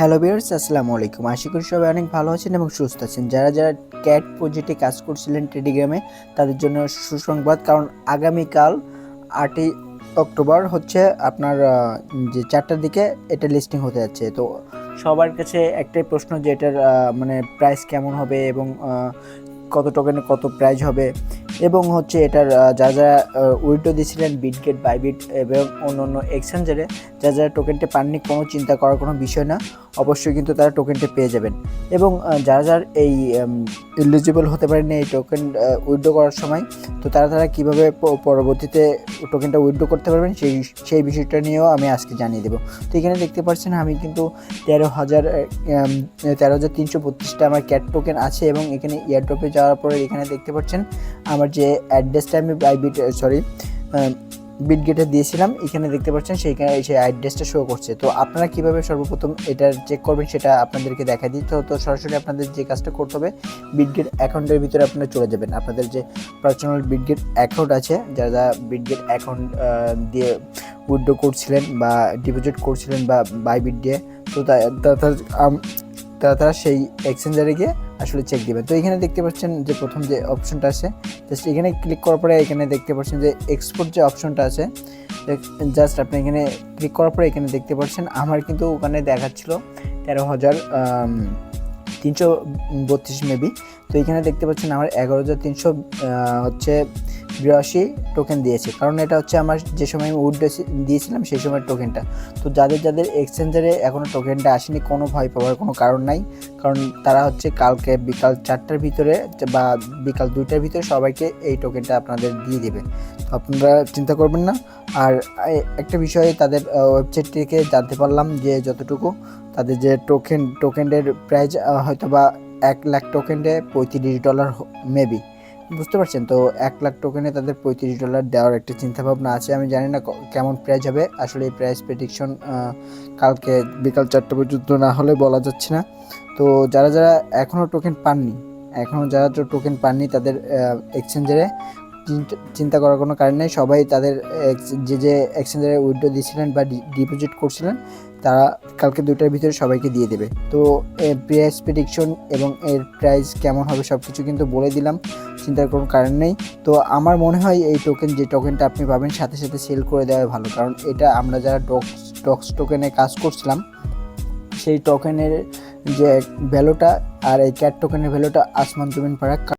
Hello viewers, আসসালামু আলাইকুম। আশা করি সবাই অনেক ভালো আছেন এবং সুস্থ আছেন। যারা যারা ক্যাট প্রজেক্টে কাজ করছিলেন টেলিগ্রামে, তাদের জন্য সুসংবাদ। কারণ আগামীকাল 8ই অক্টোবর হচ্ছে আপনার যে 4টার দিকে এটা লিস্টিং হতে যাচ্ছে। তো সবার কাছে একটাই প্রশ্ন যে এটার মানে প্রাইস কেমন হবে এবং কত টোকেনে কত প্রাইস হবে, এবং হচ্ছে এটার যা উইথড্র দিয়েছিলেন বিটগেট, বাইবিট এবং অন্য এক্সচেঞ্জারে যারা টোকেনটা পাননি, কোনো চিন্তা করার কোনো বিষয় না। অবশ্যই কিন্তু তারা টোকেনটা পেয়ে যাবেন। এবং যারা এই এলিজিবল হতে পারেনি এই টোকেন উইথড্র করার সময়, তো তারা কীভাবে পরবর্তীতে টোকেনটা উইথড্র করতে পারবেন সেই বিষয়টা নিয়েও আমি আজকে জানিয়ে দেবো। তো এখানে দেখতে পাচ্ছেন আমি কিন্তু 13,332টা আমার ক্যাট টোকেন আছে, এবং এখানে এয়ারড্রপে যাওয়ার পরে এখানে দেখতে পাচ্ছেন আমার যে অ্যাড্রেসটা আমি বিটগেটে দিয়েছিলাম, এখানে দেখতে পাচ্ছেন সেই অ্যাড্রেসটা শো করছে। তো আপনারা কীভাবে সর্বপ্রথম এটা চেক করবেন সেটা আপনাদেরকে দেখা দিই। তো সরাসরি আপনাদের যে কাজটা করতে হবে, বিটগেট অ্যাকাউন্টের ভিতরে আপনারা চলে যাবেন। আপনাদের যে পার্সোনাল বিটগেট অ্যাকাউন্ট আছে, যারা বিটগেট অ্যাকাউন্ট দিয়ে উইথড্র করছিলেন বা ডিপোজিট করছিলেন বা বাইবিট দিয়ে, তো তারা সেই এক্সচেঞ্জারে গিয়ে আসলে চেক দেবেন। তো এখানে দেখতে পাচ্ছেন যে প্রথম যে অপশনটা আছে, জাস্ট এখানে ক্লিক করার পরে এখানে দেখতে পাচ্ছেন যে এক্সপোর্ট যে অপশনটা আছে, জাস্ট আপনি এখানে ক্লিক করার পরে এখানে দেখতে পাচ্ছেন আমার কিন্তু ওখানে দেখাচ্ছিল 13,332 মেবি। তো এখানে দেখতে পাচ্ছেন আমার 11,382 টোকেন দিয়েছে, কারণ এটা হচ্ছে আমার যে সময় আমি উইথড্র দিয়েছিলাম সেই সময় টোকেনটা। তো যাদের এক্সচেঞ্জারে এখনও টোকেনটা আসেনি, কোনো ভয় পাওয়ার কোনো কারণ নাই, কারণ তারা হচ্ছে কালকে বিকাল 4টার ভিতরে বা বিকাল 2টার ভিতরে সবাইকে এই টোকেনটা আপনাদের দিয়ে দেবে। তো আপনারা চিন্তা করবেন না। আর একটা বিষয়, তাদের ওয়েবসাইট থেকে জানতে পারলাম যে যতটুকু তাদের যে টোকেনের প্রাইস হয়তো বা 1 লাখ টোকেনে $35 মেবি, বুঝতে পারছেন। তো 1 লাখ টোকেনে তাদের $35 দেওয়ার একটা চিন্তাভাবনা আছে। আমি জানি না কেমন প্রাইস হবে, আসলে এই প্রাইস প্রেডিকশন কালকে বিকাল 4টা পর্যন্ত না হলে বলা যাচ্ছে না। তো যারা এখনও টোকেন পাননি তাদের এক্সচেঞ্জারে চিন্তা করার কোনো কারণ নেই। সবাই তাদের যে এক্সচেঞ্জারে উইথড্র দিয়েছিলেন বা ডিপোজিট করছিলেন, তারা কালকে 2টার ভিতরে সবাইকে দিয়ে দেবে। তো প্রাইস প্রেডিকশন এবং এর প্রাইস কেমন হবে সব কিছু কিন্তু বলে দিলাম, চিন্তার কোনো কারণ নেই। তো আমার মনে হয় এই টোকেনটা আপনি পাবেন সাথে সাথে সেল করে দেওয়া ভালো, কারণ এটা আমরা যারা ডক্স টোকেনে কাজ করছিলাম, সেই টোকেনের যে ভ্যালুটা আর এই ক্যাট টোকেনের ভ্যালুটা আসমান জমিন ফারাক।